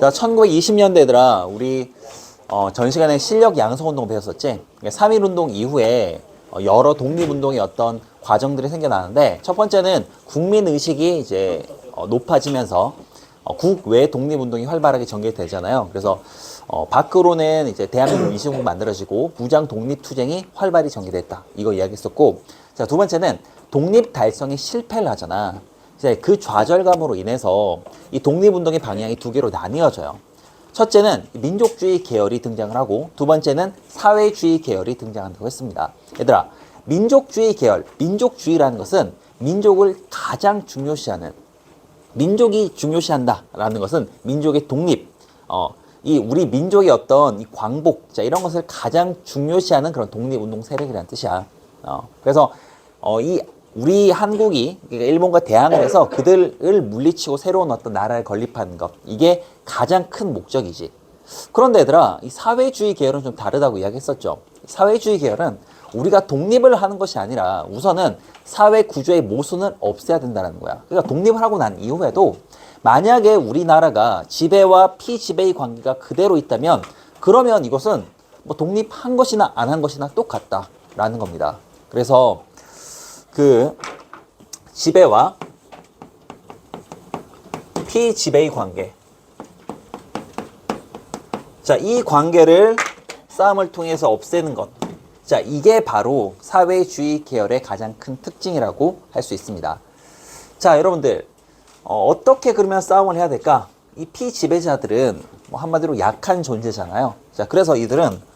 자, 1920년대들아 우리 전 시간에 실력 양성운동 배웠었지. 3.1운동 이후에 여러 독립운동의 어떤 과정들이 생겨나는데, 첫 번째는 국민의식이 이제 높아지면서 국외 독립운동이 활발하게 전개되잖아요. 그래서 밖으로는 이제 대한민국 민주공화국이 만들어지고 무장 독립투쟁이 활발히 전개됐다, 이거 이야기했었고, 자, 두 번째는 독립 달성에 실패를 하잖아. 이제 그 좌절감으로 인해서 이 독립운동의 방향이 두 개로 나뉘어져요. 첫째는 민족주의 계열이 등장을 하고, 두 번째는 사회주의 계열이 등장한다고 했습니다. 얘들아, 민족주의 계열, 민족주의라는 것은 민족을 가장 중요시하는, 민족이 중요시한다라는 것은 민족의 독립, 이 우리 민족의 어떤 이 광복, 자, 이런 것을 가장 중요시하는 그런 독립운동 세력이라는 뜻이야. 그래서 이 우리 한국이 일본과 대항을 해서 그들을 물리치고 새로운 어떤 나라를 건립하는 것, 이게 가장 큰 목적이지. 그런데 얘들아, 이 사회주의 계열은 좀 다르다고 이야기했었죠. 사회주의 계열은 우리가 독립을 하는 것이 아니라 우선은 사회 구조의 모순을 없애야 된다는 거야. 그러니까 독립을 하고 난 이후에도 만약에 우리나라가 지배와 피지배의 관계가 그대로 있다면, 그러면 이것은 뭐 독립한 것이나 안 한 것이나 똑같다라는 겁니다. 그래서 그 지배와 피지배의 관계, 자, 이 관계를 싸움을 통해서 없애는 것, 자, 이게 바로 사회주의 계열의 가장 큰 특징이라고 할 수 있습니다. 자, 여러분들, 어떻게 그러면 싸움을 해야 될까? 이 피지배자들은 뭐 한마디로 약한 존재잖아요. 자, 그래서 이들은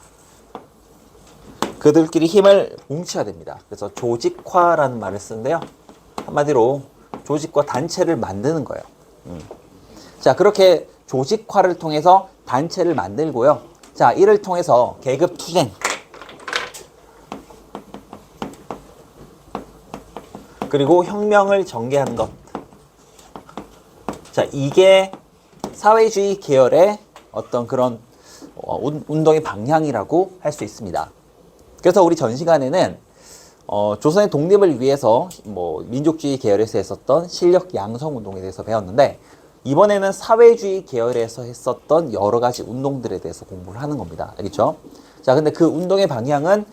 그들끼리 힘을 뭉쳐야 됩니다. 그래서 조직화라는 말을 쓰는데요, 한마디로 조직과 단체를 만드는 거예요. 자, 그렇게 조직화를 통해서 단체를 만들고요. 자, 이를 통해서 계급투쟁, 그리고 혁명을 전개하는 것, 자, 이게 사회주의 계열의 어떤 그런 운동의 방향이라고 할 수 있습니다. 그래서 우리 전 시간에는 조선의 독립을 위해서 뭐 민족주의 계열에서 했었던 실력 양성 운동에 대해서 배웠는데, 이번에는 사회주의 계열에서 했었던 여러 가지 운동들에 대해서 공부를 하는 겁니다. 알겠죠? 자, 근데 그 운동의 방향은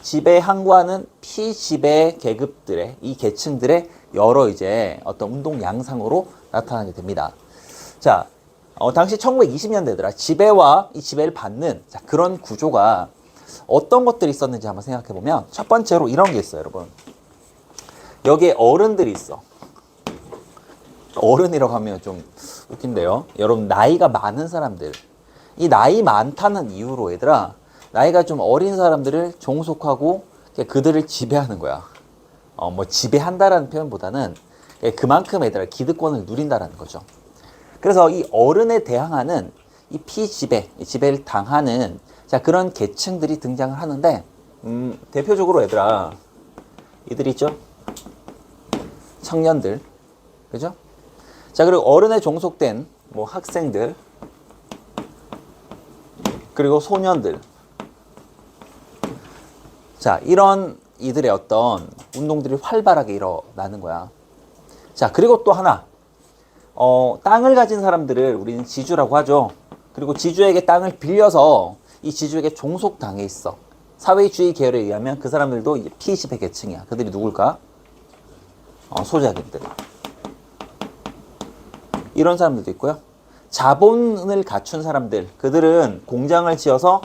지배 항구하는 피지배 계급들의, 이 계층들의 여러 이제 어떤 운동 양상으로 나타나게 됩니다. 자, 당시 1920년대더라 지배와 이 지배를 받는, 자, 그런 구조가 어떤 것들이 있었는지 한번 생각해 보면, 첫 번째로 이런 게 있어요, 여러분. 여기에 어른들이 있어. 어른이라고 하면 좀 웃긴데요. 여러분, 나이가 많은 사람들, 이 나이 많다는 이유로 얘들아, 나이가 좀 어린 사람들을 종속하고 그들을 지배하는 거야. 뭐 지배한다라는 표현보다는 그만큼 얘들아 기득권을 누린다라는 거죠. 그래서 이 어른에 대항하는 이 피지배, 이 지배를 당하는, 자, 그런 계층들이 등장을 하는데, 대표적으로 얘들아, 이들 있죠? 청년들, 그죠? 자, 그리고 어른에 종속된 뭐 학생들, 그리고 소년들. 자, 이런 이들의 어떤 운동들이 활발하게 일어나는 거야. 자, 그리고 또 하나, 땅을 가진 사람들을 우리는 지주라고 하죠. 그리고 지주에게 땅을 빌려서 이 지주에게 종속당해 있어. 사회주의 계열에 의하면 그 사람들도 이제 피지배 계층이야. 그들이 누굴까? 소작인들. 이런 사람들도 있고요. 자본을 갖춘 사람들, 그들은 공장을 지어서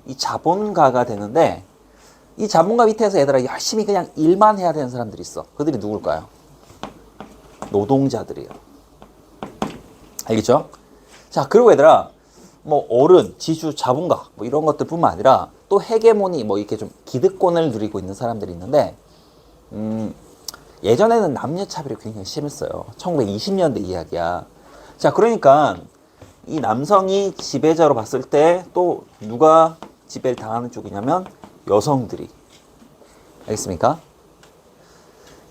이 자본가가 되는데, 이 자본가 밑에서 얘들아 열심히 그냥 일만 해야 되는 사람들이 있어. 그들이 누굴까요? 노동자들이에요. 알겠죠? 자, 그리고 얘들아, 뭐 어른, 지주, 자본가 뭐 이런 것들 뿐만 아니라 또 헤게모니, 뭐 이렇게 좀 기득권을 누리고 있는 사람들이 있는데, 예전에는 남녀 차별이 굉장히 심했어요. 1920년대 이야기야. 자, 그러니까 이 남성이 지배자로 봤을 때 또 누가 지배를 당하는 쪽이냐면 여성들이. 알겠습니까?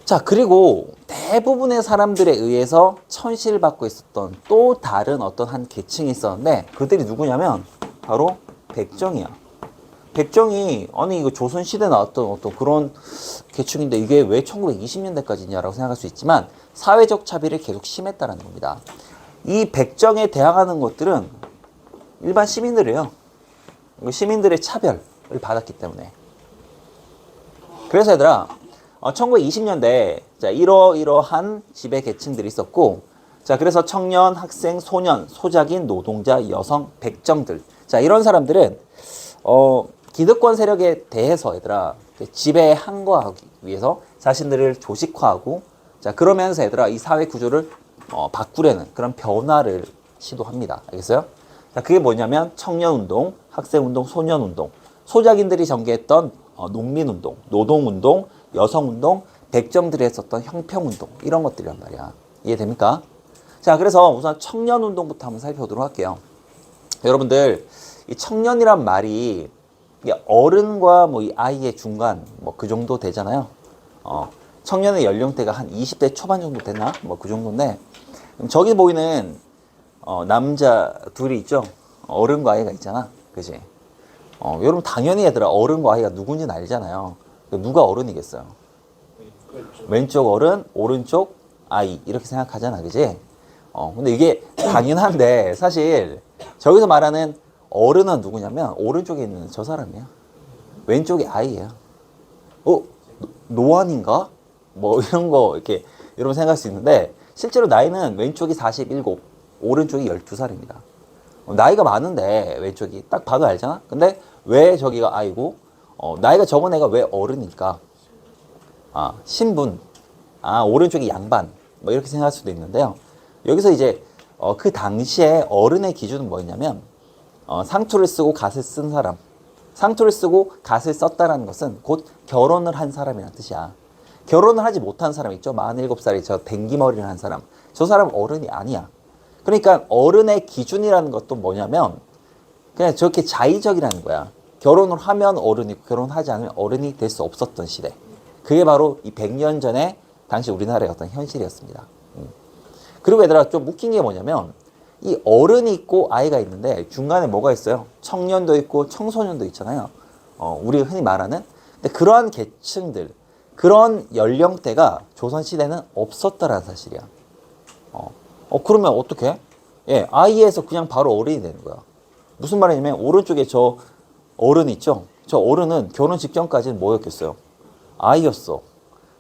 자, 그리고 대부분의 사람들에 의해서 천시를 받고 있었던 또 다른 어떤 한 계층이 있었는데, 그들이 누구냐면 바로 백정이야. 백정이, 아니 이거 조선시대에 나왔던 어떤 그런 계층인데 이게 왜 1920년대까지냐라고 생각할 수 있지만, 사회적 차별이 계속 심했다는 겁니다. 이 백정에 대항하는 것들은 일반 시민들이에요. 시민들의 차별을 받았기 때문에. 그래서 얘들아, 1920년대 자, 이러이러한 지배 계층들이 있었고, 자, 그래서 청년, 학생, 소년, 소작인, 노동자, 여성, 백정들. 자, 이런 사람들은 기득권 세력에 대해서 얘들아 지배에 항거하기 위해서 자신들을 조직화하고, 자, 그러면서 얘들아 이 사회 구조를 바꾸려는 그런 변화를 시도합니다. 알겠어요? 자, 그게 뭐냐면 청년운동, 학생운동, 소년운동, 소작인들이 전개했던 농민운동, 노동운동, 여성운동, 백정들이 했었던 형평운동, 이런 것들이란 말이야. 이해됩니까? 자, 그래서 우선 청년운동부터 한번 살펴보도록 할게요. 여러분들, 이 청년이란 말이 어른과 뭐 이 아이의 중간 뭐 그 정도 되잖아요. 청년의 연령대가 한 20대 초반 정도 되나? 뭐 그 정도인데, 저기 보이는 남자 둘이 있죠? 어른과 아이가 있잖아. 그지? 여러분 당연히 얘들아 어른과 아이가 누군지는 알잖아요. 누가 어른이겠어요? 왼쪽 어른, 오른쪽 아이 이렇게 생각하잖아. 그지? 근데 이게 당연한데 사실 저기서 말하는 어른은 누구냐면 오른쪽에 있는 저 사람이야. 왼쪽이 아이예요. 노안인가? 뭐 이런 거 이렇게 여러분 생각할 수 있는데 실제로 나이는 왼쪽이 47, 오른쪽이 12살입니다. 나이가 많은데 왼쪽이 딱 봐도 알잖아? 근데 왜 저기가 아이고 나이가 적은 애가 왜 어른일까? 신분. 오른쪽이 양반. 뭐 이렇게 생각할 수도 있는데요. 여기서 이제 그 당시에 어른의 기준은 뭐였냐면 상투를 쓰고 갓을 쓴 사람. 상투를 쓰고 갓을 썼다라는 것은 곧 결혼을 한 사람이라는 뜻이야. 결혼을 하지 못한 사람 있죠? 47살이 저 댕기머리를 한 사람. 저 사람 어른이 아니야. 그러니까 어른의 기준이라는 것도 뭐냐면 그냥 저렇게 자의적이라는 거야. 결혼을 하면 어른이고 결혼하지 않으면 어른이 될 수 없었던 시대. 그게 바로 이 100년 전에 당시 우리나라의 어떤 현실이었습니다. 그리고 얘들아 좀 웃긴 게 뭐냐면 이 어른이 있고 아이가 있는데 중간에 뭐가 있어요? 청년도 있고 청소년도 있잖아요. 우리가 흔히 말하는. 근데 그러한 계층들, 그런 연령대가 조선시대는 없었다라는 사실이야. 그러면 어떻게? 예, 아이에서 그냥 바로 어른이 되는 거야. 무슨 말이냐면 오른쪽에 저 어른 있죠? 저 어른은 결혼 직전까지는 뭐였겠어요? 아이였어.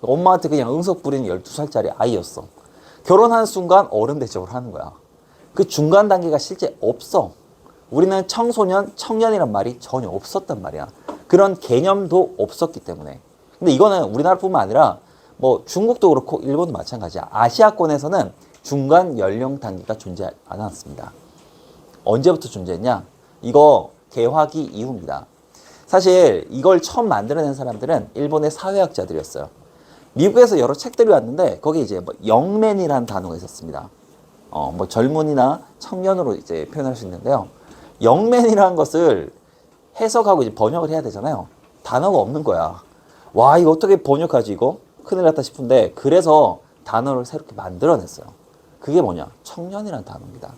엄마한테 그냥 응석 부리는 12살짜리 아이였어. 결혼하는 순간 어른 대접을 하는 거야. 그 중간 단계가 실제 없어. 우리는 청소년, 청년이란 말이 전혀 없었단 말이야. 그런 개념도 없었기 때문에. 근데 이거는 우리나라뿐만 아니라 뭐 중국도 그렇고 일본도 마찬가지야. 아시아권에서는 중간 연령 단계가 존재하지 않았습니다. 언제부터 존재했냐? 이거 개화기 이후입니다. 사실 이걸 처음 만들어낸 사람들은 일본의 사회학자들이었어요. 미국에서 여러 책들이 왔는데 거기에 이제 뭐 영맨이라는 단어가 있었습니다. 뭐 젊은이나 청년으로 이제 표현할 수 있는데요. 영맨이라는 것을 해석하고 이제 번역을 해야 되잖아요. 단어가 없는 거야. 와, 이거 어떻게 번역하지 이거? 큰일 났다 싶은데 그래서 단어를 새롭게 만들어냈어요. 그게 뭐냐? 청년이라는 단어입니다.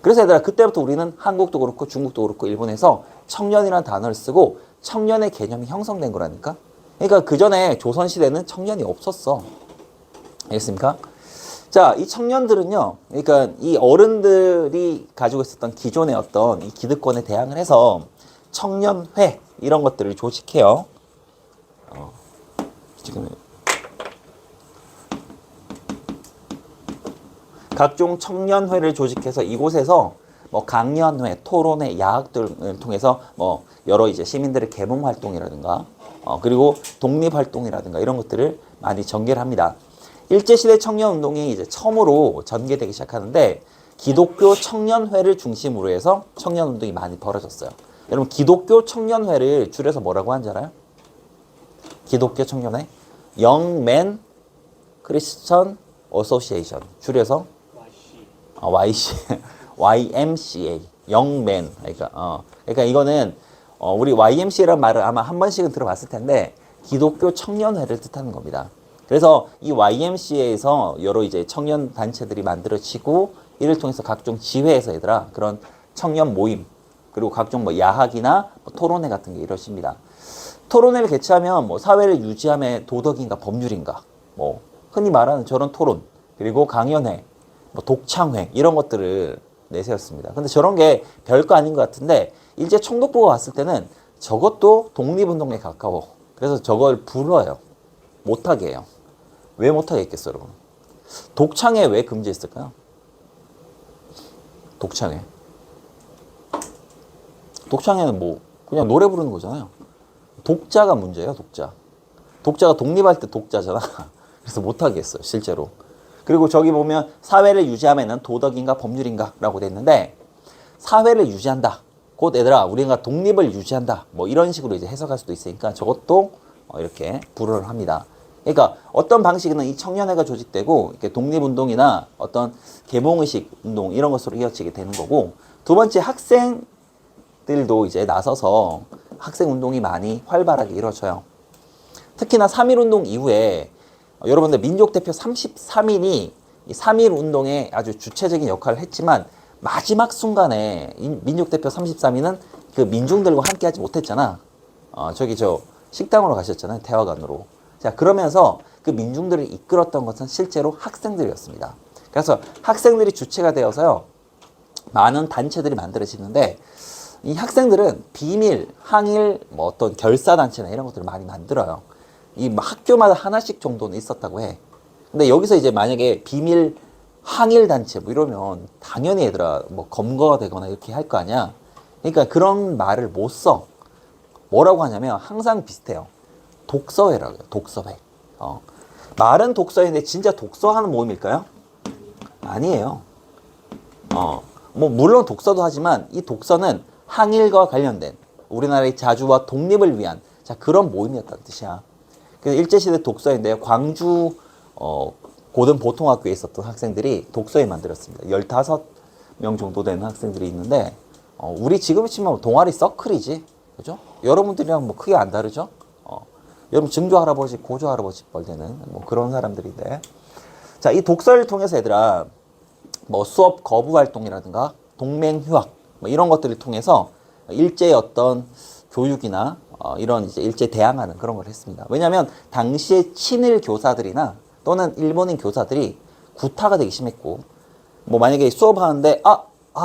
그래서 얘들아 그때부터 우리는 한국도 그렇고 중국도 그렇고 일본에서 청년이라는 단어를 쓰고 청년의 개념이 형성된 거라니까. 그러니까 그 전에 조선시대는 청년이 없었어. 알겠습니까? 자, 이 청년들은요, 그러니까 이 어른들이 가지고 있었던 기존의 어떤 이 기득권에 대항을 해서 청년회 이런 것들을 조직해요. 지금 각종 청년회를 조직해서 이곳에서 뭐 강연회, 토론회, 야학 등을 통해서 뭐 여러 이제 시민들의 계몽 활동이라든가 그리고 독립 활동이라든가 이런 것들을 많이 전개를 합니다. 일제시대 청년운동이 이제 처음으로 전개되기 시작하는데 기독교 청년회를 중심으로 해서 청년운동이 많이 벌어졌어요. 여러분 기독교 청년회를 줄여서 뭐라고 하는지 알아요? 기독교 청년회? 영맨 크리스천 어소시에이션 줄여서 YMCA 영맨 그러니까 이거는 우리 YMCA라는 말을 아마 한 번씩은 들어봤을 텐데 기독교 청년회를 뜻하는 겁니다. 그래서 이 YMCA에서 여러 이제 청년 단체들이 만들어지고 이를 통해서 각종 지회에서 얘들아 그런 청년 모임 그리고 각종 뭐 야학이나 뭐 토론회 같은 게 이루어집니다. 토론회를 개최하면 뭐 사회를 유지함의 도덕인가 법률인가 뭐 흔히 말하는 저런 토론 그리고 강연회 뭐 독창회 이런 것들을 내세웠습니다. 근데 저런 게 별거 아닌 것 같은데 일제 총독부가 왔을 때는 저것도 독립운동에 가까워. 그래서 저걸 불어요. 못하게 해요. 왜 못하게 했겠어요, 여러분? 독창회 왜 금지했을까요? 독창회. 독창회는 뭐 그냥 노래 부르는 거잖아요. 독자가 문제예요, 독자. 독자가 독립할 때 독자잖아. 그래서 못하게 했어요, 실제로. 그리고 저기 보면 사회를 유지하면은 도덕인가 법률인가 라고 돼 있는데 사회를 유지한다. 곧 얘들아 우리가 독립을 유지한다. 뭐 이런 식으로 이제 해석할 수도 있으니까 저것도 이렇게 불어를 합니다. 그러니까 어떤 방식은 이 청년회가 조직되고 이렇게 독립운동이나 어떤 계몽의식 운동 이런 것으로 이어지게 되는 거고 두 번째 학생들도 이제 나서서 학생운동이 많이 활발하게 이루어져요. 특히나 3.1운동 이후에 여러분들 민족대표 33인이 이 3.1 운동에 아주 주체적인 역할을 했지만 마지막 순간에 민족대표 33인은 그 민중들과 함께 하지 못했잖아. 저기 저 식당으로 가셨잖아요. 대화관으로. 자, 그러면서 그 민중들을 이끌었던 것은 실제로 학생들이었습니다. 그래서 학생들이 주체가 되어서요. 많은 단체들이 만들어지는데 이 학생들은 비밀, 항일, 뭐 어떤 결사단체나 이런 것들을 많이 만들어요. 이 학교마다 하나씩 정도는 있었다고 해. 근데 여기서 이제 만약에 비밀 항일 단체 뭐 이러면 당연히 얘들아 뭐 검거가 되거나 이렇게 할 거 아니야. 그러니까 그런 말을 못 써. 뭐라고 하냐면 항상 비슷해요. 독서회라고요. 독서회. 말은 독서회인데 진짜 독서하는 모임일까요? 아니에요. 뭐 물론 독서도 하지만 이 독서는 항일과 관련된 우리나라의 자주와 독립을 위한 자 그런 모임이었다는 뜻이야. 그래서 일제시대 독서회인데요. 광주 고등보통학교에 있었던 학생들이 독서회 만들었습니다. 15명 정도 되는 학생들이 있는데 우리 지금 치면 동아리 서클이지. 그죠? 여러분들이랑 뭐 크게 안 다르죠? 여러분 증조 할아버지, 고조 할아버지 뻘되는 뭐 그런 사람들인데 자, 이 독서를 통해서 얘들아 뭐 수업 거부 활동이라든가 동맹휴학 뭐 이런 것들을 통해서 일제의 어떤 교육이나 이런 이제 일제 대항하는 그런 걸 했습니다. 왜냐하면 당시에 친일 교사들이나 또는 일본인 교사들이 구타가 되기 심했고 뭐 만약에 수업하는데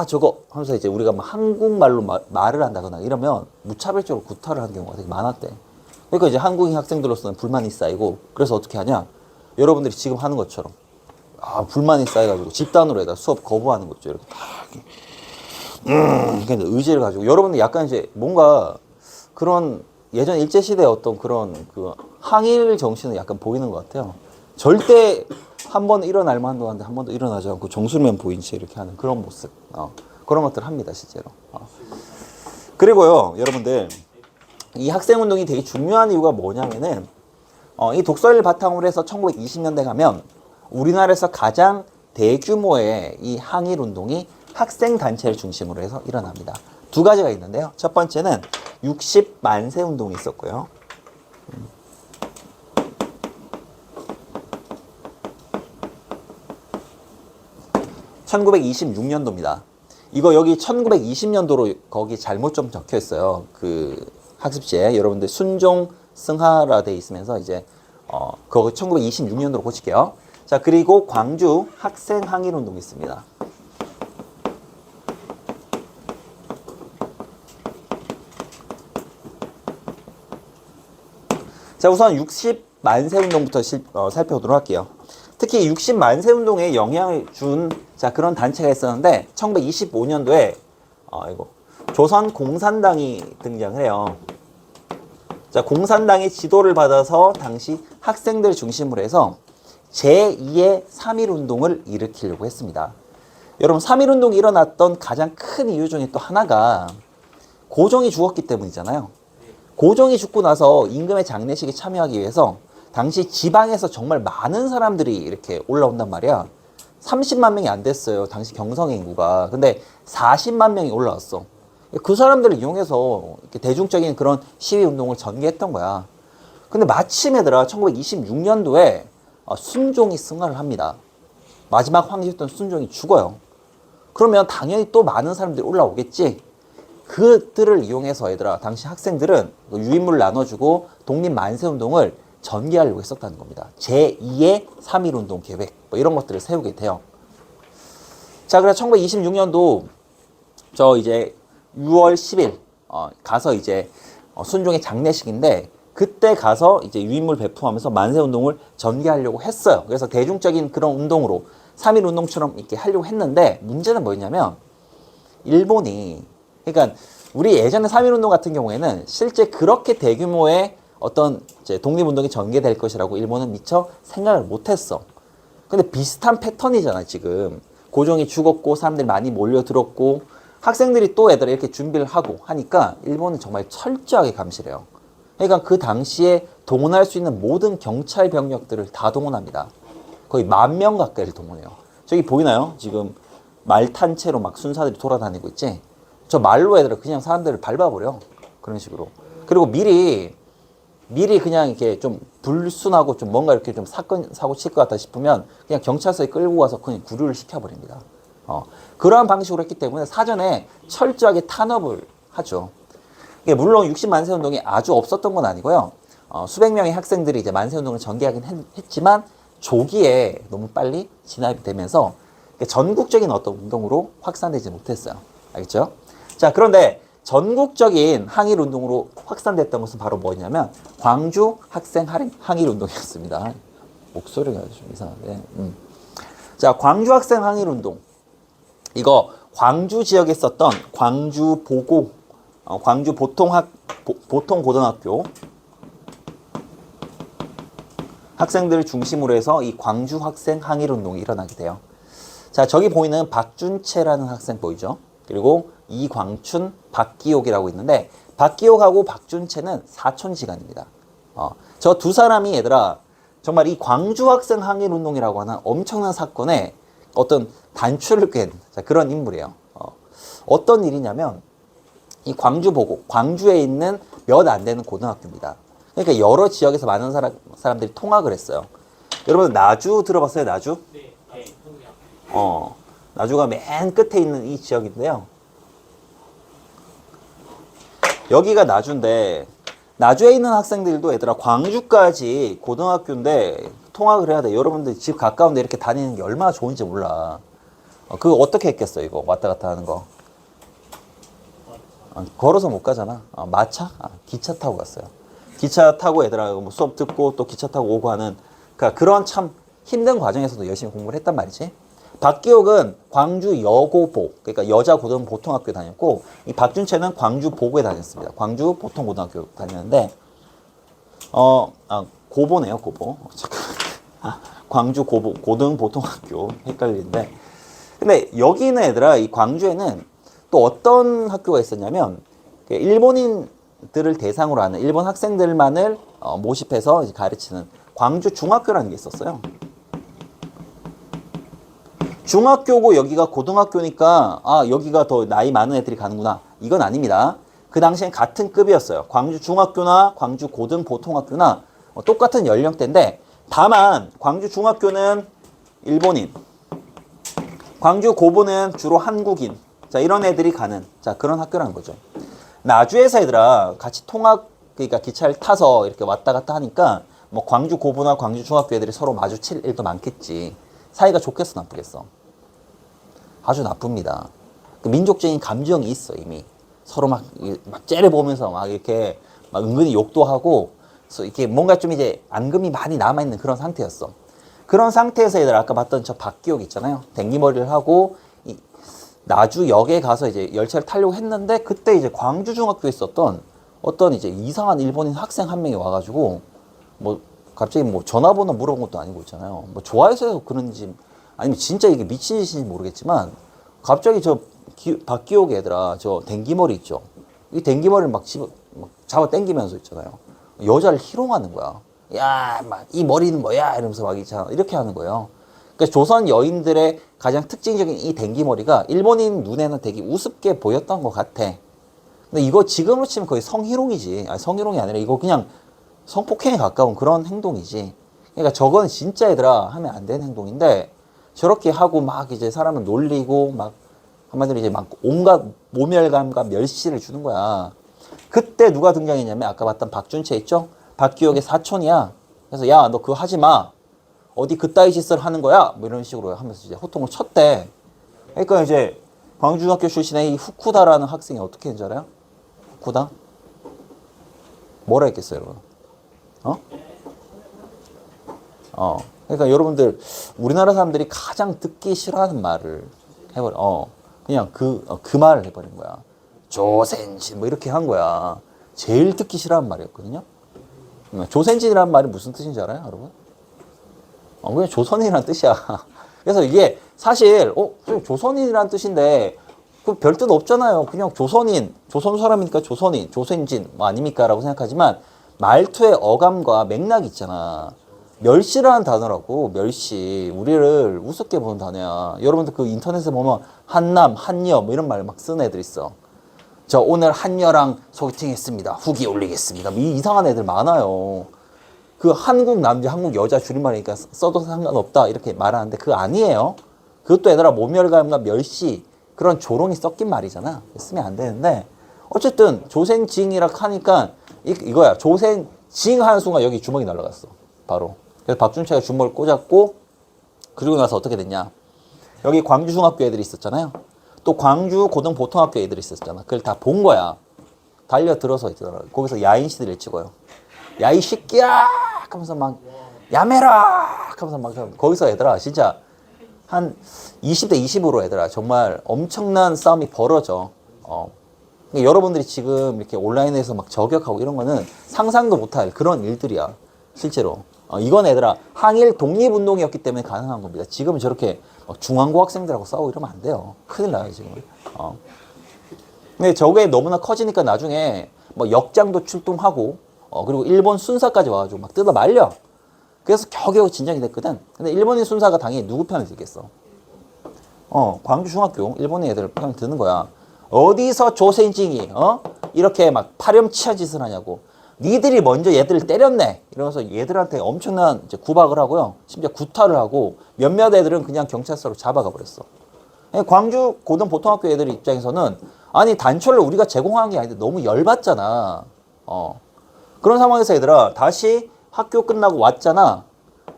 저거 하면서 이제 우리가 뭐 한국말로 말을 한다거나 이러면 무차별적으로 구타를 하는 경우가 되게 많았대. 그러니까 이제 한국인 학생들로서는 불만이 쌓이고 그래서 어떻게 하냐? 여러분들이 지금 하는 것처럼 불만이 쌓여가지고 집단으로 해다 수업 거부하는 거죠. 이렇게 그러니까 의지를 가지고 여러분들 약간 이제 뭔가 그런 예전 일제시대의 어떤 그런 그 항일 정신을 약간 보이는 것 같아요. 절대 한 번 일어날 만도 한데 한 번도 일어나지 않고 정수면 보인 채 이렇게 하는 그런 모습. 그런 것들 합니다, 실제로. 그리고요, 여러분들. 이 학생운동이 되게 중요한 이유가 뭐냐면은, 이 독서를 바탕으로 해서 1920년대 가면 우리나라에서 가장 대규모의 이 항일운동이 학생단체를 중심으로 해서 일어납니다. 두 가지가 있는데요. 첫 번째는 60만세 운동이 있었고요. 1926년도입니다. 이거 여기 1920년도로 거기 잘못 좀 적혀 있어요. 그 학습지에 여러분들 순종 승하라 돼 있으면서 이제 그거 1926년도로 고칠게요. 자, 그리고 광주 학생 항일 운동이 있습니다. 자, 우선 60만세 운동부터 살펴보도록 할게요. 특히 60만세 운동에 영향을 준 그런 단체가 있었는데 1925년도에 조선 공산당이 등장을 해요. 자, 공산당의 지도를 받아서 당시 학생들 중심으로 해서 제2의 3.1 운동을 일으키려고 했습니다. 여러분 3.1 운동이 일어났던 가장 큰 이유 중에 또 하나가 고종이 죽었기 때문이잖아요. 고종이 죽고 나서 임금의 장례식에 참여하기 위해서 당시 지방에서 정말 많은 사람들이 이렇게 올라온단 말이야. 30만 명이 안 됐어요. 당시 경성의 인구가. 근데 40만 명이 올라왔어. 그 사람들을 이용해서 이렇게 대중적인 그런 시위 운동을 전개했던 거야. 근데 마침 얘들아 1926년도에 순종이 승하를 합니다. 마지막 황제였던 순종이 죽어요. 그러면 당연히 또 많은 사람들이 올라오겠지. 그들을 이용해서 얘들아 당시 학생들은 유인물을 나눠주고 독립만세운동을 전개하려고 했었다는 겁니다. 제2의 3.1운동 계획 뭐 이런 것들을 세우게 돼요. 자, 그래서 1926년도 저 이제 6월 10일 가서 이제 순종의 장례식인데 그때 가서 이제 유인물 배포하면서 만세운동을 전개하려고 했어요. 그래서 대중적인 그런 운동으로 3.1 운동처럼 이렇게 하려고 했는데 문제는 뭐였냐면 일본이 그러니까 우리 예전에 3.1 운동 같은 경우에는 실제 그렇게 대규모의 어떤 이제 독립운동이 전개될 것이라고 일본은 미처 생각을 못했어. 근데 비슷한 패턴이잖아 지금. 고종이 죽었고 사람들이 많이 몰려들었고 학생들이 또 애들 이렇게 준비를 하고 하니까 일본은 정말 철저하게 감시를 해요. 그러니까 그 당시에 동원할 수 있는 모든 경찰 병력들을 다 동원합니다. 거의 10,000명 가까이를 동원해요. 저기 보이나요? 지금 말 탄 채로 막 순사들이 돌아다니고 있지? 저 말로 애들은 그냥 사람들을 밟아버려. 그런 식으로. 그리고 미리 그냥 이렇게 좀 불순하고 좀 뭔가 이렇게 좀 사고 칠 것 같다 싶으면 그냥 경찰서에 끌고 가서 그냥 구류를 시켜버립니다. 그러한 방식으로 했기 때문에 사전에 철저하게 탄압을 하죠. 물론 60만세 운동이 아주 없었던 건 아니고요. 수백 명의 학생들이 이제 만세 운동을 전개하긴 했지만 조기에 너무 빨리 진압이 되면서 전국적인 어떤 운동으로 확산되지 못했어요. 알겠죠? 자, 그런데 전국적인 항일 운동으로 확산됐던 것은 바로 뭐냐면 광주 학생 항일 운동이었습니다. 목소리가 좀 이상한데. 자, 광주 학생 항일 운동. 이거 광주 지역에 있었던 광주 보고 광주 보통 고등학교 학생들을 중심으로 해서 이 광주 학생 항일 운동이 일어나게 돼요. 자, 저기 보이는 박준채라는 학생 보이죠? 그리고 이광춘, 박기옥이라고 있는데 박기옥하고 박준채는 사촌지간입니다. 저 두 사람이 얘들아 정말 이 광주 학생 항일 운동이라고 하는 엄청난 사건에 어떤 단추를 깬 그런 인물이에요. 어떤 일이냐면 이 광주 보고 광주에 있는 몇 안 되는 고등학교입니다. 그러니까 여러 지역에서 많은 사람들이 통학을 했어요. 여러분 나주 들어봤어요? 나주? 네. 나주가 맨 끝에 있는 이 지역인데요. 여기가 나주인데 나주에 있는 학생들도 얘들아 광주까지 고등학교인데 통학을 해야 돼. 여러분들 집 가까운데 이렇게 다니는 게 얼마나 좋은지 몰라. 그거 어떻게 했겠어 이거 왔다 갔다 하는 거. 걸어서 못 가잖아. 마차? 기차 타고 갔어요. 기차 타고 얘들아 뭐 수업 듣고 또 기차 타고 오고 하는 그런 참 힘든 과정에서도 열심히 공부를 했단 말이지. 박기옥은 광주 여고보, 그러니까 여자 고등 보통학교 다녔고, 이 박준채는 광주 보고에 다녔습니다. 광주 보통 고등학교 다녔는데, 고보네요, 고보. 광주 고등 보통학교 헷갈리는데, 근데 여기는 얘들아, 이 광주에는 또 어떤 학교가 있었냐면, 일본인들을 대상으로 하는 일본 학생들만을 모집해서 가르치는 광주 중학교라는 게 있었어요. 중학교고 여기가 고등학교니까 여기가 더 나이 많은 애들이 가는구나. 이건 아닙니다. 그 당시엔 같은 급이었어요. 광주 중학교나 광주 고등 보통학교나 똑같은 연령대인데 다만 광주 중학교는 일본인, 광주 고보는 주로 한국인. 자, 이런 애들이 가는 그런 학교라는 거죠. 나주에서 얘들아 같이 통학 그러니까 기차를 타서 이렇게 왔다 갔다 하니까 뭐 광주 고보나 광주 중학교 애들이 서로 마주칠 일도 많겠지. 사이가 좋겠어 나쁘겠어? 아주 나쁩니다. 그 민족적인 감정이 있어 이미. 서로 막 째려보면서 막 이렇게 막 은근히 욕도 하고 이렇게 뭔가 좀 이제 앙금이 많이 남아있는 그런 상태였어. 그런 상태에서 얘들 아까 봤던 저 박기옥 있잖아요. 댕기머리를 하고 나주역에 가서 이제 열차를 타려고 했는데 그때 이제 광주 중학교에 있었던 어떤 이제 이상한 일본인 학생 한 명이 와가지고 뭐 갑자기 뭐 전화번호 물어본 것도 아니고 있잖아요. 뭐 좋아해서 그런지 아니면 진짜 이게 미친 짓인지 모르겠지만 갑자기 저 박기옥 애들아 저 댕기머리 있죠. 이 댕기머리를 막 잡아 당기면서 있잖아요. 여자를 희롱하는 거야. 야, 막 이 머리는 뭐야 이러면서 막 이렇게 하는 거예요. 그러니까 조선 여인들의 가장 특징적인 이 댕기머리가 일본인 눈에는 되게 우습게 보였던 것 같아. 근데 이거 지금으로 치면 거의 성희롱이지. 아니, 성희롱이 아니라 이거 그냥 성폭행에 가까운 그런 행동이지. 그러니까 저건 진짜 얘들아 하면 안 되는 행동인데 저렇게 하고 막 이제 사람을 놀리고 막 한마디로 이제 막 온갖 모멸감과 멸시를 주는 거야. 그때 누가 등장했냐면 아까 봤던 박준채 있죠? 박기옥의 사촌이야. 그래서 야, 너 그거 하지 마. 어디 그따위 짓을 하는 거야? 뭐 이런 식으로 하면서 이제 호통을 쳤대. 그러니까 이제 광주중학교 출신의 이 후쿠다라는 학생이 어떻게 했는지 알아요? 후쿠다? 뭐라 했겠어요, 여러분? 그러니까 여러분들 우리나라 사람들이 가장 듣기 싫어하는 말을 그냥 그 말을 해버린 거야. 조센진 뭐 이렇게 한 거야. 제일 듣기 싫어하는 말이었거든요. 조센진이라는 말이 무슨 뜻인지 알아요, 여러분? 그냥 조선인이라는 뜻이야. 그래서 이게 사실 조선인이라는 뜻인데 그 별 뜻 없잖아요. 그냥 조선인, 조선 사람이니까 조선인, 조센진 뭐 아닙니까? 라고 생각하지만 말투의 어감과 맥락이 있잖아. 멸시라는 단어라고. 멸시. 우리를 우습게 보는 단어야. 여러분들 그 인터넷에 보면 한남, 한여 뭐 이런 말 막 쓰는 애들 있어. 저 오늘 한여랑 소개팅했습니다. 후기 올리겠습니다. 이 이상한 애들 많아요. 그 한국 남자, 한국 여자 줄임말이니까 써도 상관없다 이렇게 말하는데 그거 아니에요. 그것도 얘들아 모멸감과 멸시 그런 조롱이 섞인 말이잖아. 쓰면 안 되는데 어쨌든 조생징이라 하니까 이거야. 조생징 하는 순간 여기 주먹이 날아갔어. 바로. 그래서 박준채가 주먹을 꽂았고 그리고 나서 어떻게 됐냐. 여기 광주중학교 애들이 있었잖아요. 또 광주 고등보통학교 애들이 있었잖아. 그걸 다 본 거야. 달려들어서 있더라. 거기서 야인시대를 찍어요. 야 이 새끼야 하면서 막 야매라 하면서 막 거기서 얘들아 진짜 한 20대 20으로 얘들아 정말 엄청난 싸움이 벌어져. 그러니까 여러분들이 지금 이렇게 온라인에서 막 저격하고 이런 거는 상상도 못할 그런 일들이야 실제로. 이건 얘들아 항일 독립운동이었기 때문에 가능한 겁니다. 지금은 저렇게 중앙고 학생들하고 싸우고 이러면 안 돼요. 큰일 나요 지금. 근데 저게 너무나 커지니까 나중에 뭐 역장도 출동하고 그리고 일본 순사까지 와가지고 막 뜯어 말려. 그래서 겨우겨우 진정이 됐거든. 근데 일본인 순사가 당연히 누구 편을 들겠어? 광주 중학교 일본인 애들 편 드는 거야. 어디서 조센징이 이렇게 막 파렴치한 짓을 하냐고. 니들이 먼저 얘들을 때렸네. 이러면서 얘들한테 엄청난 이제 구박을 하고요. 심지어 구타를 하고 몇몇 애들은 그냥 경찰서로 잡아가 버렸어. 광주 고등보통학교 애들 입장에서는 아니 단초를 우리가 제공한 게 아닌데 너무 열받잖아. 그런 상황에서 얘들아 다시 학교 끝나고 왔잖아.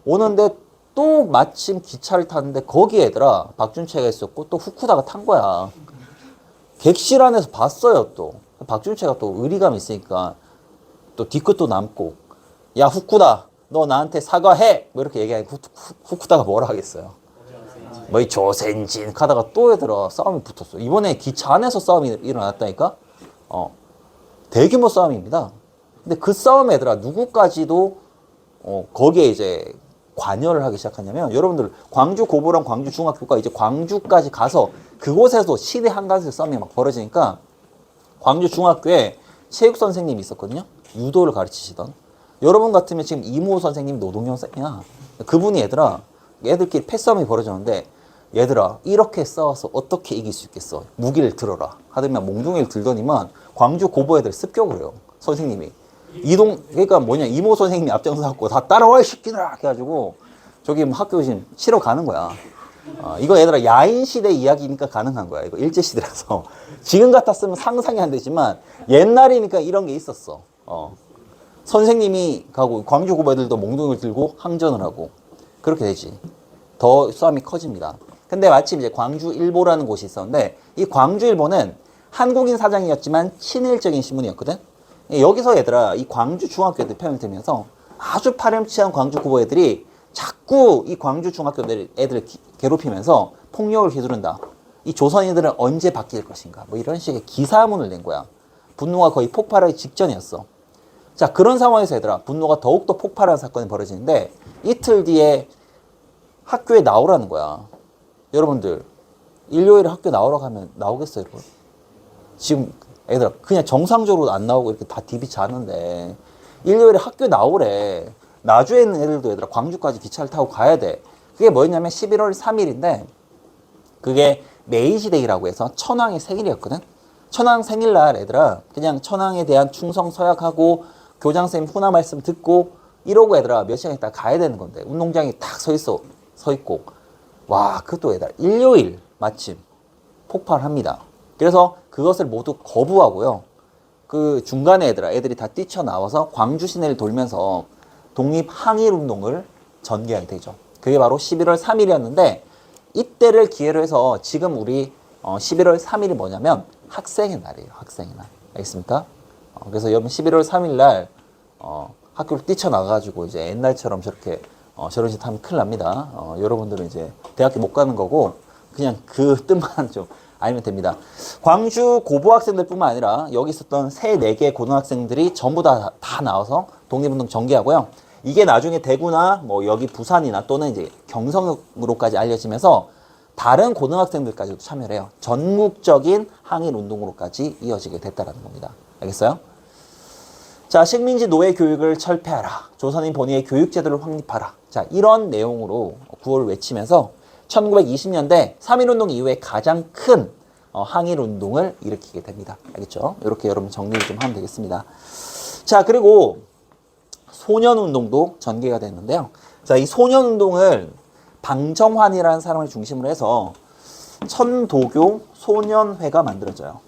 오는데 또 마침 기차를 탔는데 거기에 얘들아 박준채가 있었고 또 후쿠다가 탄 거야. 객실 안에서 봤어요 또. 박준채가 또 의리감이 있으니까 또 뒤끝도 남고 야 후쿠다 너 나한테 사과해 뭐 이렇게 얘기하니까 후쿠다가 뭐라 하겠어요. 뭐 이 조센진 하다가 또 얘들아 싸움이 붙었어. 이번에 기차 안에서 싸움이 일어났다니까. 대규모 싸움입니다. 근데 그 싸움에 얘들아 누구까지도 거기에 이제 관여를 하기 시작하냐면 여러분들 광주 고보랑 광주 중학교가 이제 광주까지 가서 그곳에서 시대 한가운데서 싸움이 막 벌어지니까 광주 중학교에 체육 선생님이 있었거든요. 유도를 가르치시던. 여러분 같으면 지금 이모 선생님 노동현 쌤이야. 그분이 얘들아 애들끼리 패싸움이 벌어졌는데 얘들아 이렇게 싸워서 어떻게 이길 수 있겠어. 무기를 들어라 하더니만 몽둥이를 들더니만 광주 고보 애들 습격을 해요. 선생님이. 그러니까 뭐냐 이모 선생님이 앞장서 갖고 다 따라와 이 새끼들아 해가지고 저기 뭐 학교 지금 치러 가는 거야. 이거 얘들아 야인 시대 이야기니까 가능한 거야. 이거 일제 시대라서 지금 같았으면 상상이 안 되지만 옛날이니까 이런 게 있었어. 선생님이 가고 광주 고보 애들도 몽둥이를 들고 항전을 하고 그렇게 되지. 더 싸움이 커집니다. 근데 마침 이제 광주일보라는 곳이 있었는데 이 광주일보는 한국인 사장이었지만 친일적인 신문이었거든. 여기서 얘들아 이 광주 중학교 애들 편을 들면서 아주 파렴치한 광주 고보 애들이 자꾸 이 광주 중학교 애들을 괴롭히면서 폭력을 휘두른다. 이 조선인들은 언제 바뀔 것인가 뭐 이런 식의 기사문을 낸 거야. 분노가 거의 폭발하기 직전이었어. 자 그런 상황에서 얘들아 분노가 더욱더 폭발하는 사건이 벌어지는데 이틀 뒤에 학교에 나오라는 거야. 여러분들 일요일에 학교 나오라고 하면 나오겠어요 여러분? 지금 애들아 그냥 정상적으로 안 나오고 이렇게 다 디비 자는데 일요일에 학교 나오래. 나주에 있는 애들도 얘들아 광주까지 기차를 타고 가야 돼. 그게 뭐였냐면 11월 3일인데 그게 메이지데이라고 해서 천황의 생일이었거든. 천황 생일날 애들아 그냥 천황에 대한 충성 서약하고 교장선생님 훈화 말씀 듣고 이러고 애들아 몇 시간 있다 가야 되는 건데 운동장에 딱 서 있고 와 그것도 얘들아 일요일 마침 폭발합니다. 그래서 그것을 모두 거부하고요. 그 중간에 애들이 다 뛰쳐나와서 광주 시내를 돌면서 독립 항일 운동을 전개하게 되죠. 그게 바로 11월 3일이었는데 이때를 기회로 해서 지금 우리 11월 3일이 뭐냐면 학생의 날이에요. 학생의 날. 알겠습니까? 그래서 여러분 11월 3일 날 학교를 뛰쳐나가가지고 이제 옛날처럼 저렇게 저런 짓 하면 큰일 납니다. 여러분들은 이제 대학교 못 가는 거고 그냥 그 뜻만 좀 알면 됩니다. 광주 고부 학생들뿐만 아니라 여기 있었던 세 네 개 고등학생들이 전부 다 나와서 독립운동 전개하고요. 이게 나중에 대구나 뭐 여기 부산이나 또는 이제 경성으로까지 알려지면서 다른 고등학생들까지도 참여를 해요. 전국적인 항일 운동으로까지 이어지게 됐다라는 겁니다. 알겠어요? 자, 식민지 노예 교육을 철폐하라. 조선인 본위의 교육제도를 확립하라. 자, 이런 내용으로 구호를 외치면서 1920년대 3.1운동 이후에 가장 큰 항일운동을 일으키게 됩니다. 알겠죠? 이렇게 여러분 정리를 좀 하면 되겠습니다. 자, 그리고 소년운동도 전개가 됐는데요. 자, 이 소년운동을 방정환이라는 사람을 중심으로 해서 천도교 소년회가 만들어져요.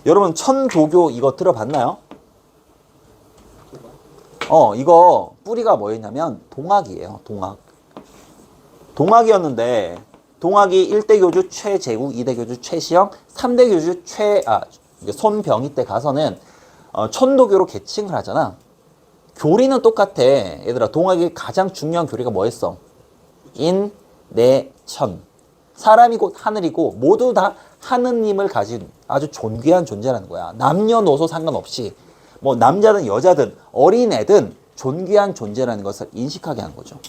여러분 천도교 이거 들어봤나요? 이거 뿌리가 뭐였냐면 동학이에요. 동학이었는데 동학이 1대 교주 최재우, 2대 교주 최시영, 3대 교주 손병희 때 가서는 천도교로 계칭을 하잖아. 교리는 똑같아. 얘들아, 동학의 가장 중요한 교리가 뭐였어? 인, 내, 천. 사람이 곧 하늘이고 모두 다 하느님을 가진 아주 존귀한 존재라는 거야. 남녀노소 상관없이 뭐 남자든 여자든 어린애든 존귀한 존재라는 것을 인식하게 하는 거죠.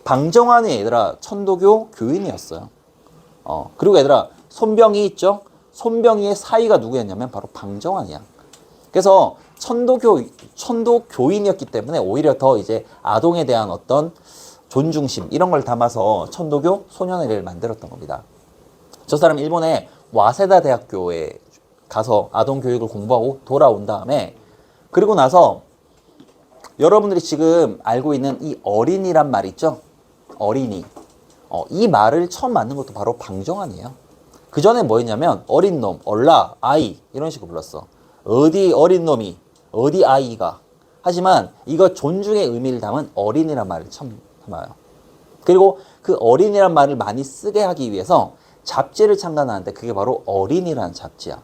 방정환이 얘들아 천도교 교인이었어요. 그리고 얘들아 손병희 있죠? 손병희의 사위가 누구였냐면 바로 방정환이야. 그래서 천도교인이었기 때문에 오히려 더 이제 아동에 대한 어떤 존중심 이런 걸 담아서 천도교 소년회를 만들었던 겁니다. 저 사람 일본의 와세다 대학교에 가서 아동 교육을 공부하고 돌아온 다음에 그리고 나서 여러분들이 지금 알고 있는 이 어린이란 말 있죠? 어린이. 이 말을 처음 만든 것도 바로 방정환이에요. 그 전에 뭐였냐면 어린 놈, 얼라, 아이 이런 식으로 불렀어. 어디 어린 놈이, 어디 아이가. 하지만 이거 존중의 의미를 담은 어린이란 말을 처음 담아요. 그리고 그 어린이란 말을 많이 쓰게 하기 위해서 잡지를 창간하는데 그게 바로 어린이라는 잡지야.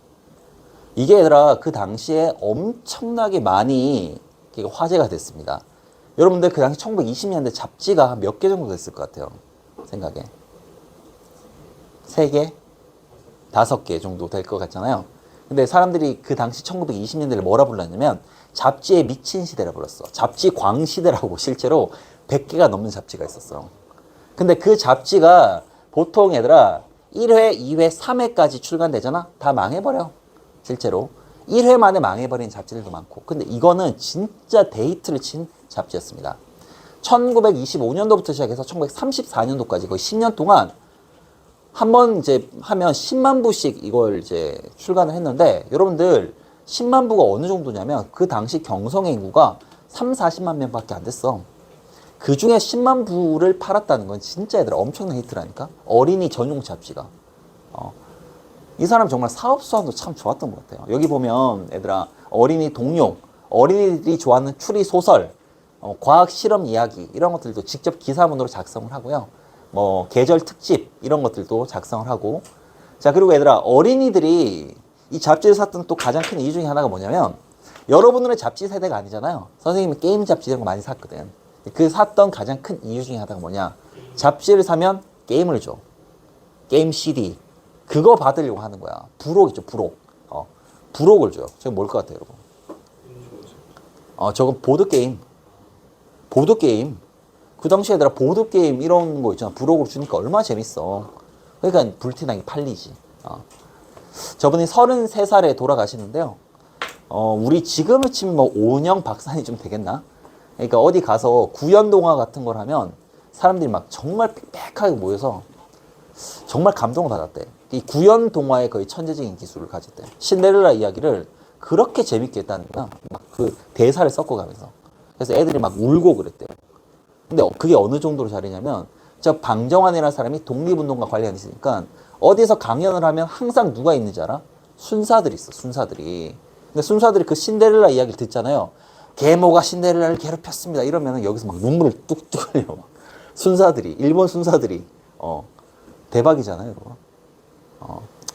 이게 얘들아 그 당시에 엄청나게 많이 화제가 됐습니다. 여러분들 그 당시 1920년대 잡지가 몇 개 정도 됐을 것 같아요? 생각에 3개? 5개 정도 될 것 같잖아요. 근데 사람들이 그 당시 1920년대를 뭐라 불렀냐면 잡지에 미친 시대라 불렀어. 잡지 광시대라고 실제로 100개가 넘는 잡지가 있었어. 근데 그 잡지가 보통 얘들아 1회, 2회, 3회까지 출간되잖아? 다 망해버려. 실제로. 1회 만에 망해버린 잡지들도 많고. 근데 이거는 진짜 데이트를 친 잡지였습니다. 1925년도부터 시작해서 1934년도까지 거의 10년 동안 한 번 이제 하면 10만 부씩 이걸 이제 출간을 했는데 여러분들 10만 부가 어느 정도냐면 그 당시 경성의 인구가 3, 40만 명밖에 안 됐어. 그 중에 10만 부를 팔았다는 건 진짜 얘들아 엄청난 히트라니까. 어린이 전용 잡지가. 이 사람 정말 사업 수완도 참 좋았던 것 같아요. 여기 보면 얘들아 어린이 동요, 어린이들이 좋아하는 추리 소설, 과학 실험 이야기 이런 것들도 직접 기사문으로 작성을 하고요. 뭐 계절 특집 이런 것들도 작성을 하고. 자, 그리고 얘들아 어린이들이 이 잡지를 샀던 또 가장 큰 이유 중에 하나가 뭐냐면 여러분들은 잡지 세대가 아니잖아요. 선생님은 게임 잡지 이런 거 많이 샀거든. 그 샀던 가장 큰 이유 중에 하나가 뭐냐, 잡지를 사면 게임을 줘. 게임 CD 그거 받으려고 하는 거야. 부록이죠, 부록. 부록을 줘요. 저거 뭘 것 같아요, 여러분? 저건 보드게임. 보드게임. 그 당시에 얘들아 보드게임 이런 거 있잖아. 부록을 주니까 얼마나 재밌어. 그러니까 불티나게 팔리지. 저분이 33살에 돌아가시는데요. 우리 지금을 치면 뭐 오은영 박사님 좀 되겠나? 그러니까 어디 가서 구연동화 같은 걸 하면 사람들이 막 정말 빽빽하게 모여서 정말 감동을 받았대. 이 구연 동화의 거의 천재적인 기술을 가졌대. 신데렐라 이야기를 그렇게 재밌게 했다는 거야. 막 그 대사를 섞어가면서. 그래서 애들이 막 울고 그랬대요. 근데 그게 어느 정도로 잘했냐면 저 방정환이라는 사람이 독립운동과 관련이 있으니까 어디서 강연을 하면 항상 누가 있는지 알아? 순사들이 있어, 순사들이. 근데 순사들이 그 신데렐라 이야기를 듣잖아요. 계모가 신데렐라를 괴롭혔습니다. 이러면 여기서 막 눈물을 뚝뚝 흘려. 막. 순사들이, 일본 순사들이. 대박이잖아요, 여러분.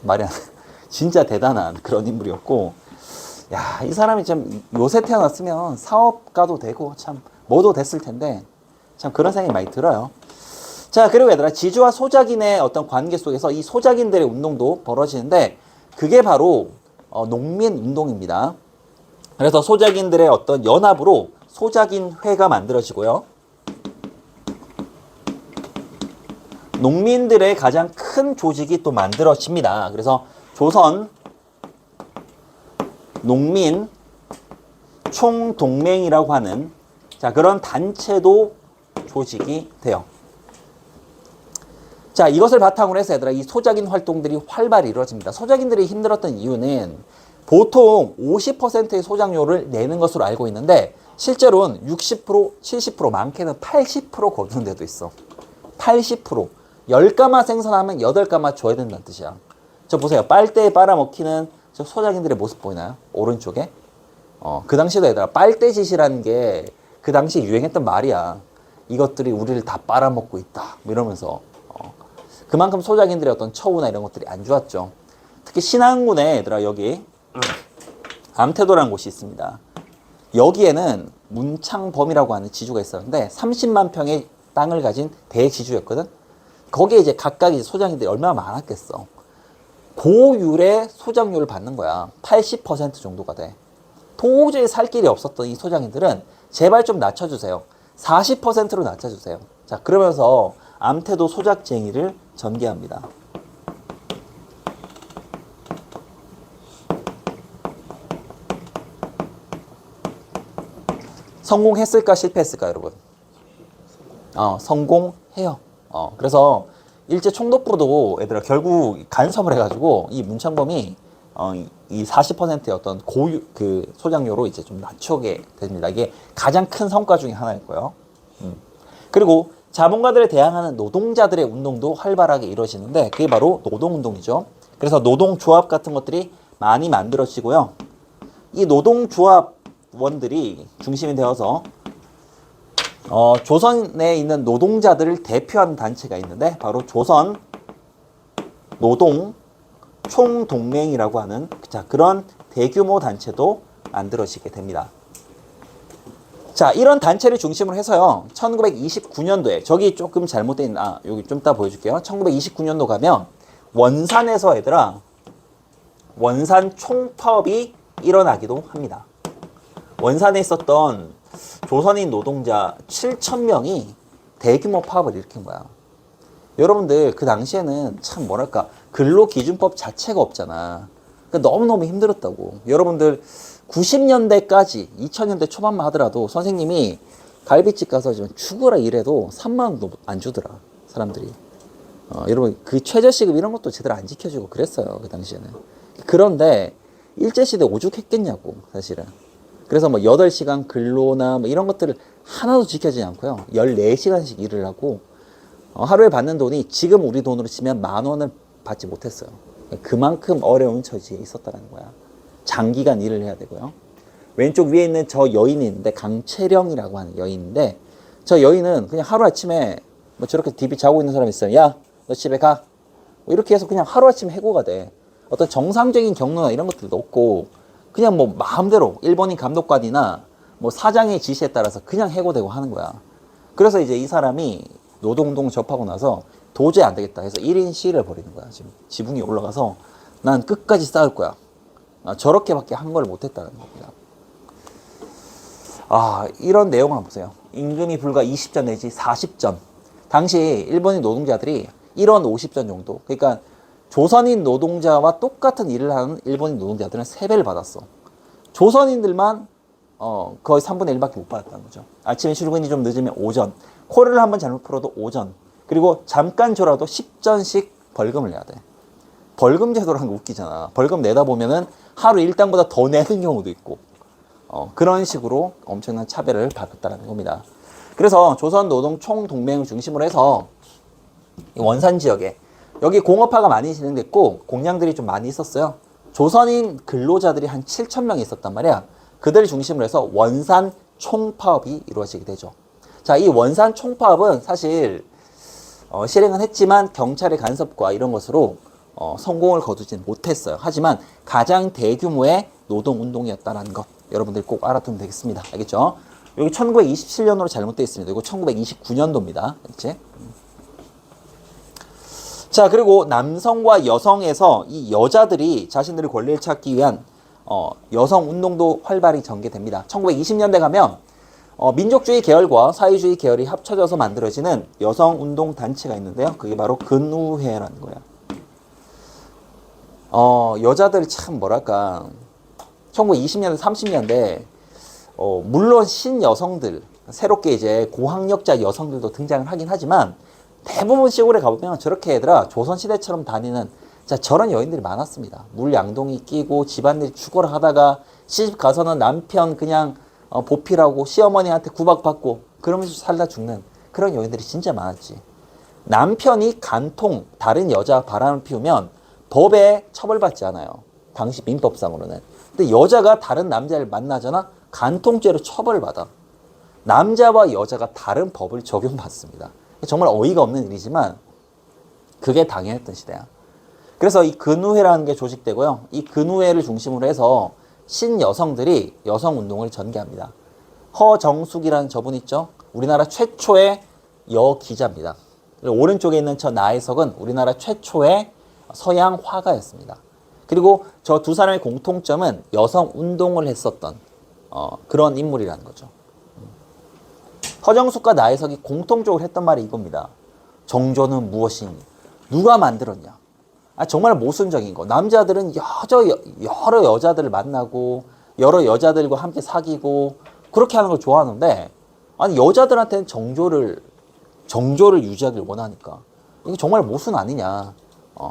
말이 안 돼. 진짜 대단한 그런 인물이었고, 야, 이 사람이 참 요새 태어났으면 사업가도 되고 참 뭐도 됐을 텐데, 참 그런 생각이 많이 들어요. 자, 그리고 얘들아, 지주와 소작인의 어떤 관계 속에서 이 소작인들의 운동도 벌어지는데, 그게 바로 농민 운동입니다. 그래서 소작인들의 어떤 연합으로 소작인회가 만들어지고요. 농민들의 가장 큰 조직이 또 만들어집니다. 그래서 조선 농민 총동맹이라고 하는 자, 그런 단체도 조직이 돼요. 자, 이것을 바탕으로 해서 얘들아, 이 소작인 활동들이 활발히 이루어집니다. 소작인들이 힘들었던 이유는 보통 50%의 소작료를 내는 것으로 알고 있는데, 실제로는 60%, 70%, 많게는 80% 거두는 데도 있어. 80%. 10가마 생산하면 8가마 줘야 된다는 뜻이야. 저 보세요. 빨대에 빨아먹히는 저 소작인들의 모습 보이나요? 오른쪽에. 그 당시에도 얘들아, 빨대짓이라는 게 그 당시에 유행했던 말이야. 이것들이 우리를 다 빨아먹고 있다. 뭐 이러면서. 그만큼 소작인들의 어떤 처우나 이런 것들이 안 좋았죠. 특히 신안군에 얘들아, 여기 암태도라는 곳이 있습니다. 여기에는 문창범이라고 하는 지주가 있었는데 30만 평의 땅을 가진 대지주였거든. 거기에 이제 각각 이제 소작인들이 얼마나 많았겠어. 고율의 소작료를 받는 거야. 80% 정도가 돼. 도저히 살 길이 없었던 이 소작인들은 제발 좀 낮춰주세요. 40%로 낮춰주세요. 자, 그러면서 암태도 소작쟁이를 전개합니다. 성공했을까 실패했을까 여러분? 성공해요. 그래서 일제 총독부도 얘들아 결국 간섭을 해가지고 이 문창범이 이 40%의 어떤 고유 그 소작료로 이제 좀 낮추게 됩니다. 이게 가장 큰 성과 중에 하나였고요. 그리고 자본가들에 대항하는 노동자들의 운동도 활발하게 이루어지는데 그게 바로 노동운동이죠. 그래서 노동조합 같은 것들이 많이 만들어지고요. 이 노동조합원들이 중심이 되어서 조선에 있는 노동자들을 대표하는 단체가 있는데 바로 조선 노동 총동맹이라고 하는 자, 그런 대규모 단체도 만들어지게 됩니다. 자, 이런 단체를 중심으로 해서요. 1929년도에 저기 조금 잘못된 여기 좀 이따 보여줄게요. 1929년도 가면 원산에서 얘들아 원산 총파업이 일어나기도 합니다. 원산에 있었던 조선인 노동자 7,000명이 대규모 파업을 일으킨 거야. 여러분들 그 당시에는 참 뭐랄까 근로기준법 자체가 없잖아. 그러니까 너무너무 힘들었다고. 여러분들 90년대까지 2000년대 초반만 하더라도 선생님이 갈비집 가서 좀 죽어라 이래도 3만 원도 안 주더라 사람들이. 여러분 그 최저시급 이런 것도 제대로 안 지켜주고 그랬어요 그 당시에는. 그런데 일제시대 오죽했겠냐고 사실은. 그래서 뭐 8시간 근로나 뭐 이런 것들을 하나도 지켜지지 않고요. 14시간씩 일을 하고 하루에 받는 돈이 지금 우리 돈으로 치면 10,000원을 받지 못했어요. 그만큼 어려운 처지에 있었다는 거야. 장기간 일을 해야 되고요. 왼쪽 위에 있는 저 여인이 있는데 강채령이라고 하는 여인인데 저 여인은 그냥 하루아침에 뭐 저렇게 디비 자고 있는 사람이 있어요. 야, 너 집에 가. 뭐 이렇게 해서 그냥 하루아침에 해고가 돼. 어떤 정상적인 경로나 이런 것들도 없고 그냥 뭐 마음대로 일본인 감독관이나 뭐 사장의 지시에 따라서 그냥 해고되고 하는 거야. 그래서 이제 이 사람이 노동운동 접하고 나서 도저히 안 되겠다 해서 1인 시위를 벌이는 거야. 지금 지붕이 올라가서 난 끝까지 싸울 거야. 저렇게밖에 한 걸 못했다는 겁니다. 이런 내용을 한번 보세요. 임금이 불과 20전 내지 40전. 당시 일본인 노동자들이 1원 50전 정도. 그러니까 조선인 노동자와 똑같은 일을 하는 일본인 노동자들은 3배를 받았어. 조선인들만 거의 3분의 1밖에 못 받았다는 거죠. 아침에 출근이 좀 늦으면 5전. 코를 한번 잘못 풀어도 5전. 그리고 잠깐 졸아도 10전씩 벌금을 내야 돼. 벌금 제도라는 거 웃기잖아. 벌금 내다 보면은 하루 일당보다 더 내는 경우도 있고 그런 식으로 엄청난 차별을 받았다는 겁니다. 그래서 조선 노동 총동맹을 중심으로 해서 원산 지역에 여기 공업화가 많이 진행됐고 공장들이 좀 많이 있었어요. 조선인 근로자들이 한 7,000명이 있었단 말이야. 그들을 중심으로 해서 원산 총파업이 이루어지게 되죠. 자, 이 원산 총파업은 사실 실행은 했지만 경찰의 간섭과 이런 것으로 성공을 거두진 못했어요. 하지만 가장 대규모의 노동운동이었다는 것 여러분들이 꼭 알아두면 되겠습니다. 알겠죠? 여기 1927년으로 잘못되어 있습니다. 이거 1929년도입니다. 그렇지? 자, 그리고 남성과 여성에서 이 여자들이 자신들의 권리를 찾기 위한 여성 운동도 활발히 전개됩니다. 1920년대 가면 민족주의 계열과 사회주의 계열이 합쳐져서 만들어지는 여성 운동 단체가 있는데요. 그게 바로 근우회라는 거예요. 여자들이 참 뭐랄까 1920년대 30년대 물론 신여성들 새롭게 이제 고학력자 여성들도 등장을 하긴 하지만 대부분 시골에 가보면 저렇게 얘들아 조선시대처럼 다니는 저런 여인들이 많았습니다. 물양동이 끼고 집안일 죽어라 하다가 시집 가서는 남편 그냥 보필하고 시어머니한테 구박받고 그러면서 살다 죽는 그런 여인들이 진짜 많았지. 남편이 간통 다른 여자 바람을 피우면 법에 처벌받지 않아요. 당시 민법상으로는. 근데 여자가 다른 남자를 만나잖아? 간통죄로 처벌을 받아. 남자와 여자가 다른 법을 적용받습니다. 정말 어이가 없는 일이지만 그게 당연했던 시대야. 그래서 이 근우회라는 게 조직되고요. 이 근우회를 중심으로 해서 신여성들이 여성운동을 전개합니다. 허정숙이라는 저분 있죠? 우리나라 최초의 여기자입니다. 오른쪽에 있는 저 나혜석은 우리나라 최초의 서양 화가였습니다. 그리고 저 두 사람의 공통점은 여성운동을 했었던 그런 인물이라는 거죠. 허정숙과 나혜석이 공통적으로 했던 말이 이겁니다. 정조는 무엇이니? 누가 만들었냐? 정말 모순적인 거. 남자들은 여러 여자들을 만나고 여러 여자들과 함께 사귀고 그렇게 하는 걸 좋아하는데 아니 여자들한테는 정조를 유지하길 원하니까 이게 정말 모순 아니냐.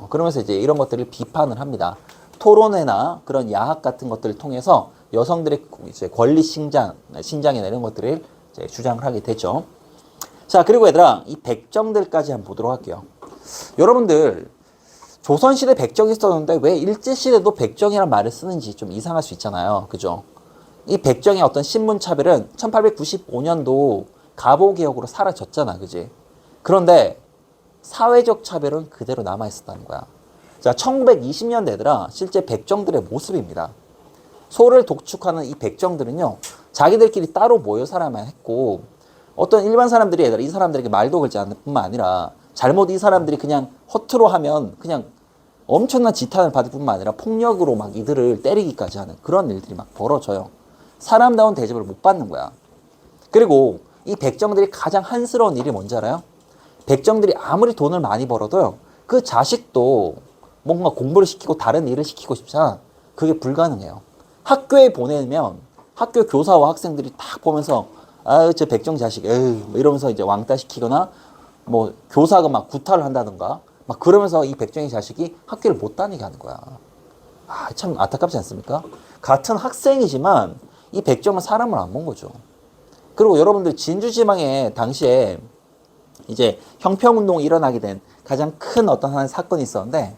그러면서 이제 이런 것들을 비판을 합니다. 토론회나 그런 야학 같은 것들을 통해서 여성들의 이제 권리 신장이나 이런 것들을 이제 주장을 하게 되죠. 자, 그리고 얘들아, 이 백정들까지 한번 보도록 할게요. 여러분들, 조선시대 백정이 있었는데 왜 일제시대도 백정이라는 말을 쓰는지 좀 이상할 수 있잖아요. 그죠? 이 백정의 어떤 신분차별은 1895년도 가보개혁으로 사라졌잖아. 그지? 그런데 사회적 차별은 그대로 남아있었다는 거야. 자, 1920년대들아, 실제 백정들의 모습입니다. 소를 독축하는 이 백정들은요, 자기들끼리 따로 모여 살아야만 했고, 어떤 일반 사람들이 이 사람들에게 말도 걸지 않을 뿐만 아니라, 잘못 이 사람들이 그냥 허투루 하면 그냥 엄청난 지탄을 받을 뿐만 아니라 폭력으로 막 이들을 때리기까지 하는 그런 일들이 막 벌어져요. 사람다운 대접을 못 받는 거야. 그리고 이 백정들이 가장 한스러운 일이 뭔지 알아요? 백정들이 아무리 돈을 많이 벌어도요, 그 자식도 뭔가 공부를 시키고 다른 일을 시키고 싶잖아. 그게 불가능해요. 학교에 보내면 학교 교사와 학생들이 딱 보면서 저 백정 자식 뭐 이러면서 이제 왕따 시키거나 뭐 교사가 막 구타를 한다든가 막 그러면서 이 백정의 자식이 학교를 못 다니게 하는 거야. 참 안타깝지 않습니까? 같은 학생이지만 이 백정은 사람을 안 본 거죠. 그리고 여러분들 진주지방에 당시에 이제 형평운동이 일어나게 된 가장 큰 어떤 하나의 사건이 있었는데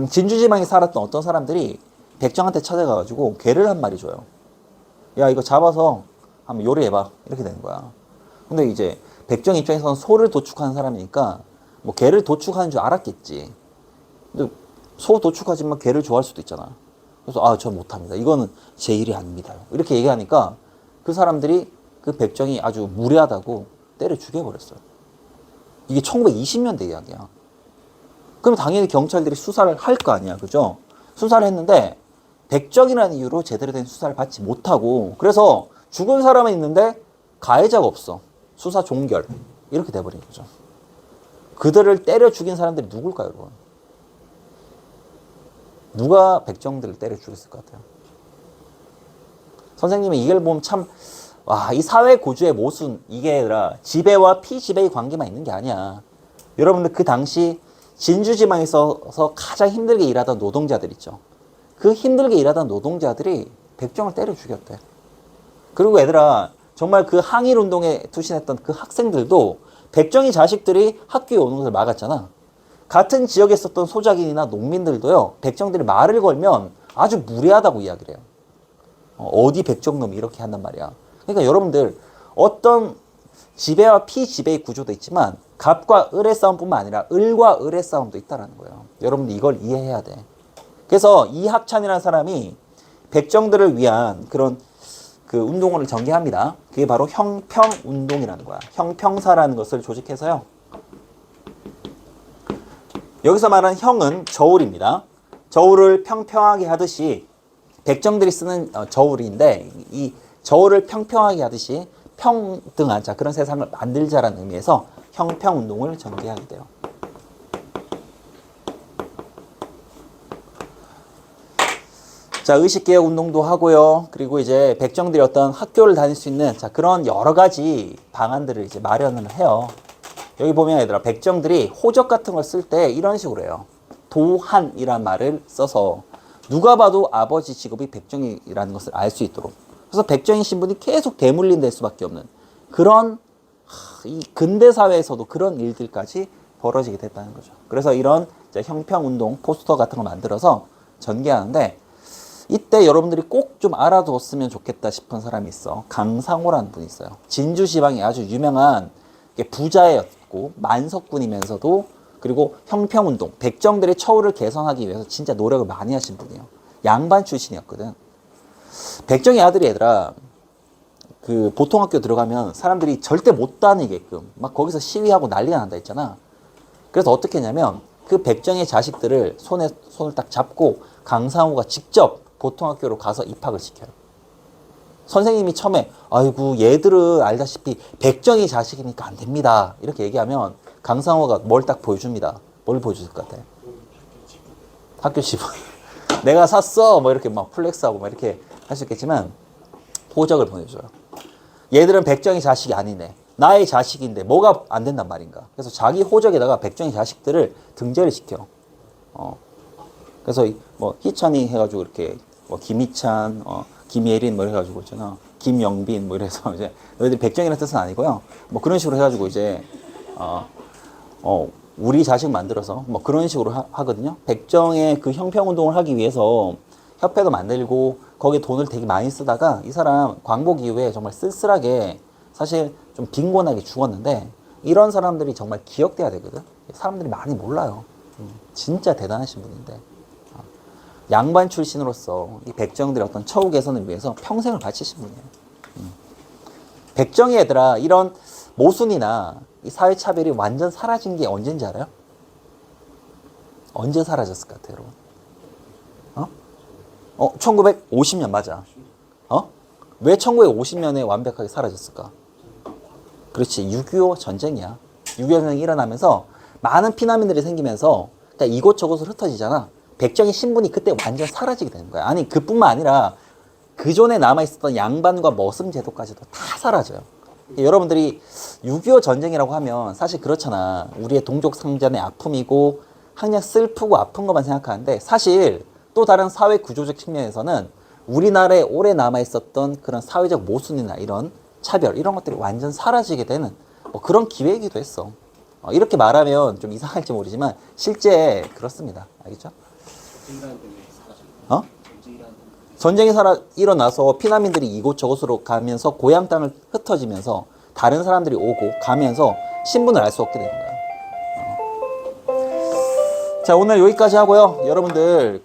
진주지방에 살았던 어떤 사람들이 백정한테 찾아가가지고 개를 한 마리 줘요. 야, 이거 잡아서 한번 요리해봐. 이렇게 되는 거야. 근데 이제 백정 입장에서는 소를 도축하는 사람이니까 뭐 개를 도축하는 줄 알았겠지. 근데 소 도축하지만 개를 좋아할 수도 있잖아. 그래서 저 못합니다. 이거는 제 일이 아닙니다. 이렇게 얘기하니까 그 사람들이 그 백정이 아주 무례하다고 때려 죽여버렸어요. 이게 1920년대 이야기야. 그럼 당연히 경찰들이 수사를 할 거 아니야. 그죠? 수사를 했는데 백정이라는 이유로 제대로 된 수사를 받지 못하고 그래서 죽은 사람은 있는데 가해자가 없어. 수사 종결. 이렇게 돼버린 거죠. 그들을 때려 죽인 사람들이 누굴까요, 여러분? 누가 백정들을 때려 죽였을 것 같아요? 선생님이 이걸 보면 참, 이 사회 구조의 모순, 이게 아니라 지배와 피지배의 관계만 있는 게 아니야. 여러분들 그 당시 진주지방에서 가장 힘들게 일하던 노동자들 있죠. 그 힘들게 일하던 노동자들이 백정을 때려 죽였대. 그리고 얘들아, 정말 그 항일운동에 투신했던 그 학생들도 백정이 자식들이 학교에 오는 것을 막았잖아. 같은 지역에 있었던 소작인이나 농민들도요, 백정들이 말을 걸면 아주 무례하다고 이야기를 해요. 어디 백정놈이 이렇게 한단 말이야. 그러니까 여러분들 어떤 지배와 피지배의 구조도 있지만 갑과 을의 싸움뿐만 아니라 을과 을의 싸움도 있다는 거예요. 여러분들 이걸 이해해야 돼. 그래서 이학찬이라는 사람이 백정들을 위한 그런 그 운동을 전개합니다. 그게 바로 형평운동이라는 거야. 형평사라는 것을 조직해서요. 여기서 말하는 형은 저울입니다. 저울을 평평하게 하듯이 백정들이 쓰는 저울인데 이 저울을 평평하게 하듯이 평등한 자 그런 세상을 만들자라는 의미에서 형평운동을 전개하게 돼요. 자, 의식개혁 운동도 하고요. 그리고 이제 백정들이 어떤 학교를 다닐 수 있는 자 그런 여러 가지 방안들을 이제 마련을 해요. 여기 보면 얘들아 백정들이 호적 같은 걸 쓸 때 이런 식으로 해요. 도한이란 말을 써서 누가 봐도 아버지 직업이 백정이라는 것을 알 수 있도록. 그래서 백정인 신분이 계속 대물림될 수밖에 없는 그런 이 근대 사회에서도 그런 일들까지 벌어지게 됐다는 거죠. 그래서 이런 이제 형평운동 포스터 같은 걸 만들어서 전개하는데 이때 여러분들이 꼭 좀 알아두었으면 좋겠다 싶은 사람이 있어. 강상호라는 분이 있어요. 진주 지방에 아주 유명한 부자였고 만석군이면서도 그리고 형평운동, 백정들의 처우를 개선하기 위해서 진짜 노력을 많이 하신 분이에요. 양반 출신이었거든. 백정의 아들이 얘들아 그 보통 학교 들어가면 사람들이 절대 못 다니게끔 막 거기서 시위하고 난리가 난다 했잖아. 그래서 어떻게 했냐면 그 백정의 자식들을 손을 딱 잡고 강상우가 직접 보통 학교로 가서 입학을 시켜요. 선생님이 처음에 아이고 얘들은 알다시피 백정의 자식이니까 안 됩니다 이렇게 얘기하면 강상우가 뭘 딱 보여줍니다. 뭘 보여줄 것 같아? 학교 지분 내가 샀어 뭐 이렇게 막 플렉스하고 막 이렇게 할 수 있겠지만 호적을 보내줘요. 얘들은 백정의 자식이 아니네. 나의 자식인데 뭐가 안 된단 말인가. 그래서 자기 호적에다가 백정의 자식들을 등재를 시켜. 그래서 뭐 희찬이 해가지고 이렇게 뭐 김희찬, 김예린 뭐 해가지고 있잖아. 김영빈 뭐 이래서 이제 너희들 백정이라는 뜻은 아니고요. 뭐 그런 식으로 해가지고 이제 우리 자식 만들어서 뭐 그런 식으로 하거든요. 백정의 그 형평운동을 하기 위해서 협회도 만들고 거기에 돈을 되게 많이 쓰다가 이 사람 광복 이후에 정말 쓸쓸하게 사실 좀 빈곤하게 죽었는데 이런 사람들이 정말 기억돼야 되거든. 사람들이 많이 몰라요. 진짜 대단하신 분인데 양반 출신으로서 이 백정들의 어떤 처우 개선을 위해서 평생을 바치신 분이에요. 백정이 얘들아 이런 모순이나 이 사회차별이 완전 사라진 게 언제인지 알아요? 언제 사라졌을 것 같아요, 여러분? 1950년 맞아. 왜 1950년에 완벽하게 사라졌을까? 그렇지, 6.25 전쟁이야. 6.25 전쟁이 일어나면서 많은 피난민들이 생기면서 그러니까 이곳저곳으로 흩어지잖아. 백정의 신분이 그때 완전 사라지게 되는 거야. 아니 그뿐만 아니라 그 전에 남아있었던 양반과 머슴 제도까지도 다 사라져요. 여러분들이 6.25 전쟁이라고 하면 사실 그렇잖아. 우리의 동족 상잔의 아픔이고 그냥 슬프고 아픈 것만 생각하는데 사실 또 다른 사회 구조적 측면에서는 우리나라에 오래 남아있었던 그런 사회적 모순이나 이런 차별 이런 것들이 완전 사라지게 되는 뭐 그런 기회이기도 했어. 이렇게 말하면 좀 이상할지 모르지만 실제 그렇습니다. 알겠죠? 전쟁이 일어나서 피난민들이 이곳저곳으로 가면서 고향 땅을 흩어지면서 다른 사람들이 오고 가면서 신분을 알 수 없게 되는 거예요. 자, 오늘 여기까지 하고요. 여러분들